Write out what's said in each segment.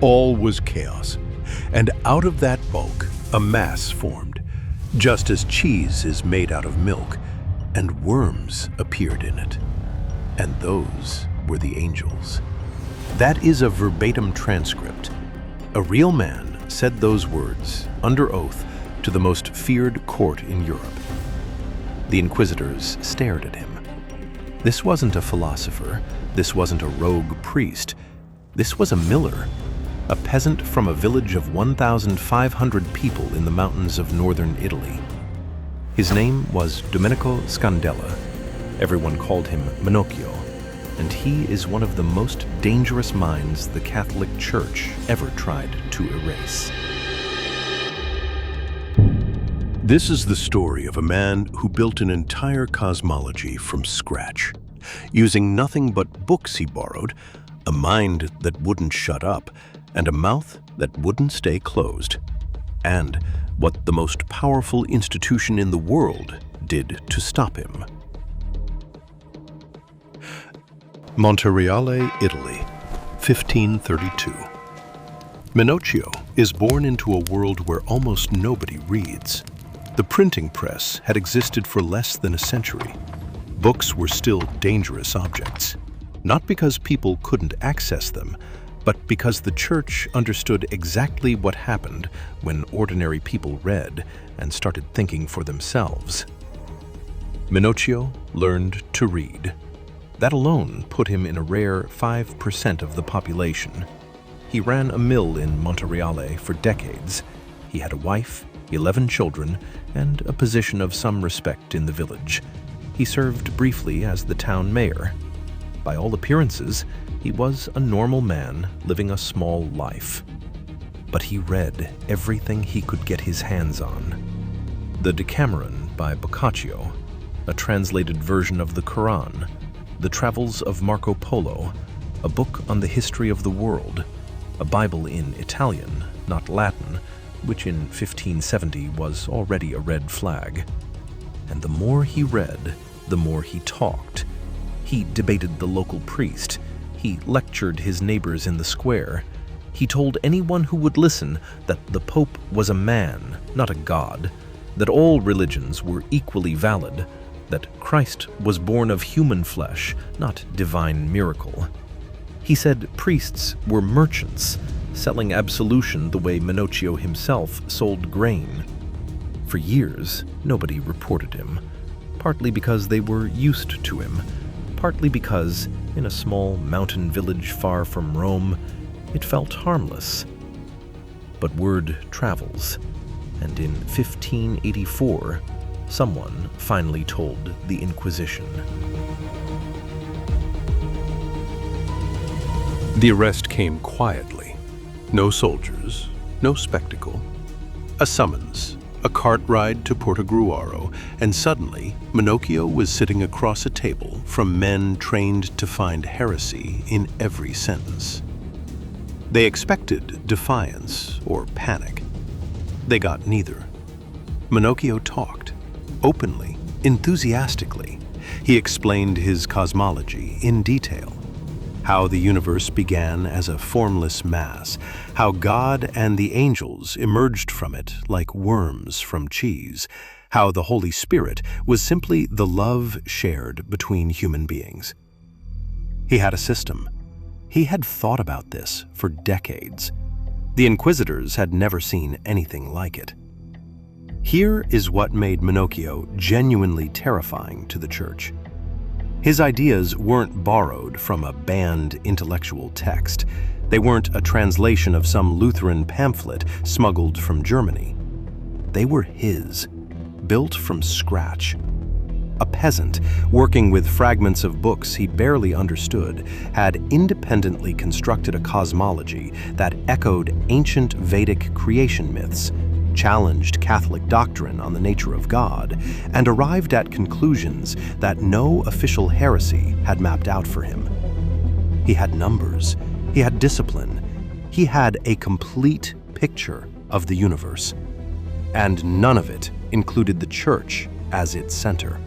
All was chaos, and out of that bulk, a mass formed, just as cheese is made out of milk, and worms appeared in it. And those were the angels. That is a verbatim transcript. A real man said those words, under oath, to the most feared court in Europe. The Inquisitors stared at him. This wasn't a philosopher. This wasn't a rogue priest. This was a miller, a peasant from a village of 1,500 people in the mountains of northern Italy. His name was Domenico Scandella. Everyone called him Menocchio, and he is one of the most dangerous minds the Catholic Church ever tried to erase. This is the story of a man who built an entire cosmology from scratch, using nothing but books he borrowed, a mind that wouldn't shut up, and a mouth that wouldn't stay closed, and what the most powerful institution in the world did to stop him. Montereale, Italy, 1532. Menocchio is born into a world where almost nobody reads. The printing press had existed for less than a century. Books were still dangerous objects, not because people couldn't access them, but because the church understood exactly what happened when ordinary people read and started thinking for themselves. Menocchio learned to read. That alone put him in a rare 5% of the population. He ran a mill in Montereale for decades. He had a wife, 11 children, and a position of some respect in the village. He served briefly as the town mayor. By all appearances, he was a normal man living a small life. But he read everything he could get his hands on. The Decameron by Boccaccio, a translated version of the Quran, the Travels of Marco Polo, a book on the history of the world, a Bible in Italian, not Latin, which in 1570 was already a red flag. And the more he read, the more he talked. He debated the local priest. He lectured his neighbors in the square. He told anyone who would listen that the Pope was a man, not a god, that all religions were equally valid, that Christ was born of human flesh, not divine miracle. He said priests were merchants, selling absolution the way Menocchio himself sold grain. For years, nobody reported him, partly because they were used to him, partly because, in a small mountain village far from Rome, it felt harmless. But word travels, and in 1584, someone finally told the Inquisition. The arrest came quietly. No soldiers, no spectacle. A summons, a cart ride to Portogruaro, and suddenly Menocchio was sitting across a table from men trained to find heresy in every sentence. They expected defiance or panic. They got neither. Menocchio talked, openly, enthusiastically. He explained his cosmology in detail. How the universe began as a formless mass, how God and the angels emerged from it like worms from cheese, how the Holy Spirit was simply the love shared between human beings. He had a system. He had thought about this for decades. The Inquisitors had never seen anything like it. Here is what made Menocchio genuinely terrifying to the Church. His ideas weren't borrowed from a banned intellectual text. They weren't a translation of some Lutheran pamphlet smuggled from Germany. They were his, built from scratch. A peasant, working with fragments of books he barely understood, had independently constructed a cosmology that echoed ancient Vedic creation myths, challenged Catholic doctrine on the nature of God, and arrived at conclusions that no official heresy had mapped out for him. He had numbers, he had discipline, he had a complete picture of the universe, and none of it included the Church as its center.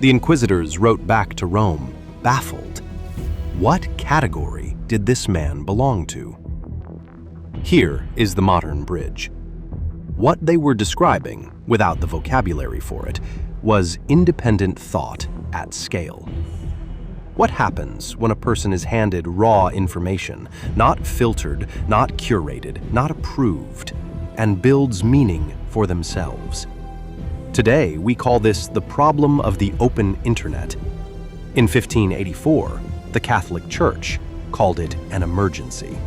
The Inquisitors wrote back to Rome, baffled. What category did this man belong to? Here is the modern bridge. What they were describing, without the vocabulary for it, was independent thought at scale. What happens when a person is handed raw information, not filtered, not curated, not approved, and builds meaning for themselves? Today, we call this the problem of the open internet. In 1584, the Catholic Church called it an emergency.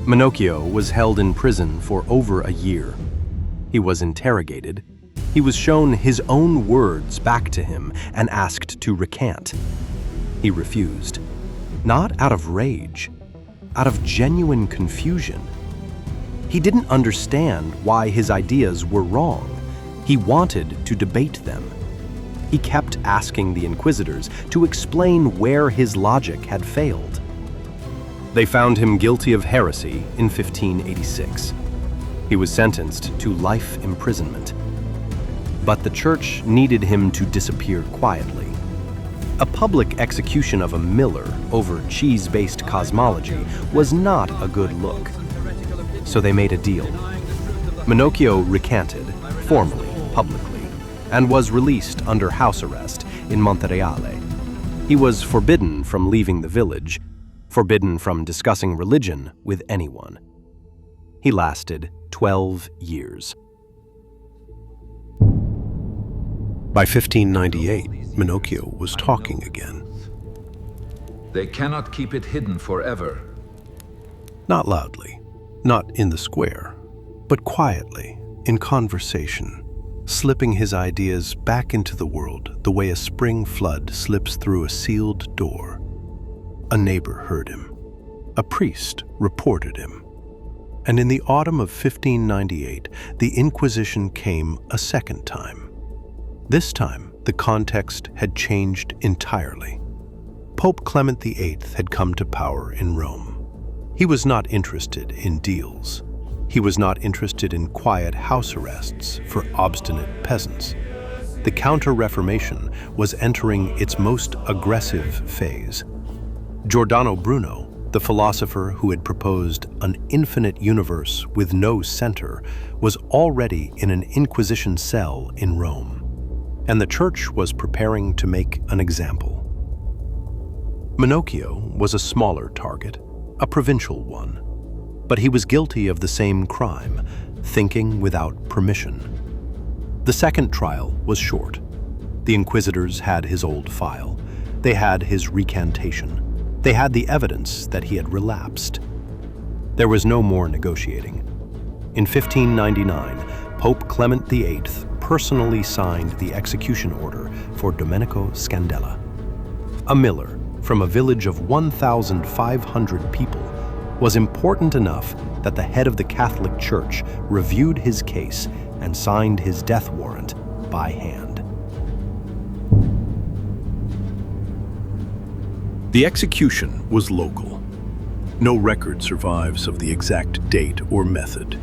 Menocchio was held in prison for over a year. He was interrogated. He was shown his own words back to him and asked to recant. He refused, not out of rage, out of genuine confusion. He didn't understand why his ideas were wrong. He wanted to debate them. He kept asking the Inquisitors to explain where his logic had failed. They found him guilty of heresy in 1586. He was sentenced to life imprisonment. But the Church needed him to disappear quietly. A public execution of a miller over cheese-based cosmology was not a good look. So they made a deal. Menocchio recanted, formally, publicly, and was released under house arrest in Montereale. He was forbidden from leaving the village, forbidden from discussing religion with anyone. He lasted 12 years. By 1598, Menocchio was talking again. They cannot keep it hidden forever. Not loudly, not in the square, but quietly, in conversation, slipping his ideas back into the world the way a spring flood slips through a sealed door. A neighbor heard him. A priest reported him. And in the autumn of 1598, the Inquisition came a second time. This time, the context had changed entirely. Pope Clement VIII had come to power in Rome. He was not interested in deals. He was not interested in quiet house arrests for obstinate peasants. The Counter-Reformation was entering its most aggressive phase. Giordano Bruno, the philosopher who had proposed an infinite universe with no center, was already in an Inquisition cell in Rome. And the Church was preparing to make an example. Menocchio was a smaller target, a provincial one, but he was guilty of the same crime, thinking without permission. The second trial was short. The Inquisitors had his old file. They had his recantation. They had the evidence that he had relapsed. There was no more negotiating. In 1599, Pope Clement VIII personally signed the execution order for Domenico Scandella. A miller from a village of 1,500 people was important enough that the head of the Catholic Church reviewed his case and signed his death warrant by hand. The execution was local. No record survives of the exact date or method.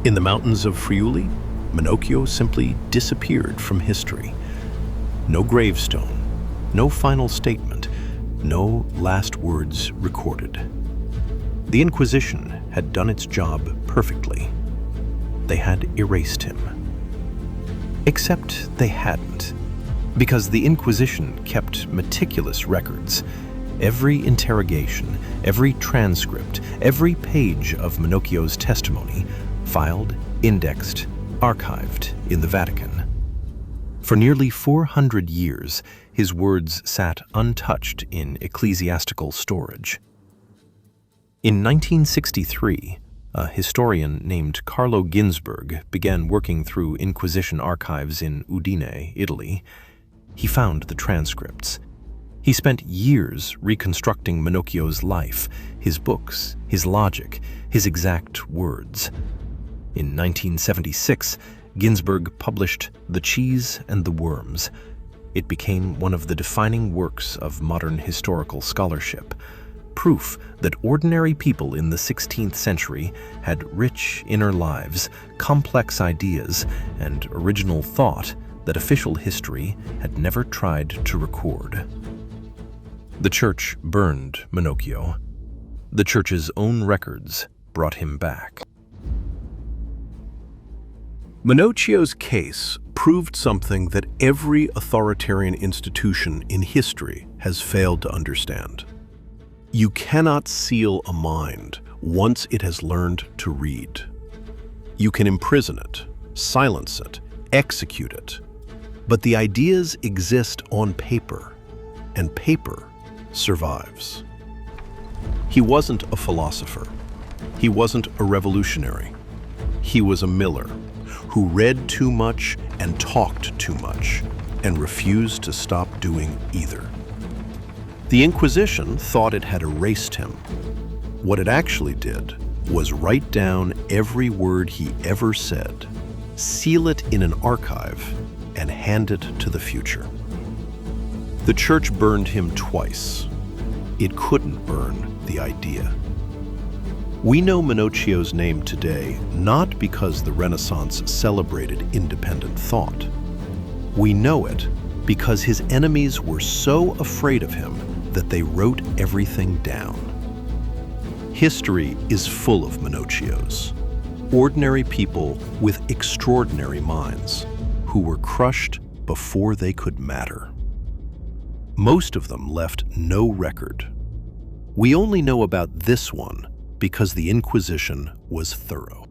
In the mountains of Friuli, Menocchio simply disappeared from history. No gravestone, no final statement, no last words recorded. The Inquisition had done its job perfectly. They had erased him. Except they hadn't, because the Inquisition kept meticulous records. Every interrogation, every transcript, every page of Menocchio's testimony, filed, indexed, archived in the Vatican. For nearly 400 years, his words sat untouched in ecclesiastical storage. In 1963, a historian named Carlo Ginzburg began working through Inquisition archives in Udine, Italy. He found the transcripts. He spent years reconstructing Menocchio's life, his books, his logic, his exact words. In 1976, Ginzburg published The Cheese and the Worms. It became one of the defining works of modern historical scholarship, proof that ordinary people in the 16th century had rich inner lives, complex ideas, and original thought that official history had never tried to record. The Church burned Menocchio. The Church's own records brought him back. Menocchio's case proved something that every authoritarian institution in history has failed to understand. You cannot seal a mind once it has learned to read. You can imprison it, silence it, execute it, but the ideas exist on paper, and paper survives. He wasn't a philosopher. He wasn't a revolutionary. He was a miller who read too much and talked too much and refused to stop doing either. The Inquisition thought it had erased him. What it actually did was write down every word he ever said, seal it in an archive, and hand it to the future. The Church burned him twice. It couldn't burn the idea. We know Menocchio's name today not because the Renaissance celebrated independent thought. We know it because his enemies were so afraid of him that they wrote everything down. History is full of Menocchios, ordinary people with extraordinary minds who were crushed before they could matter. Most of them left no record. We only know about this one because the Inquisition was thorough.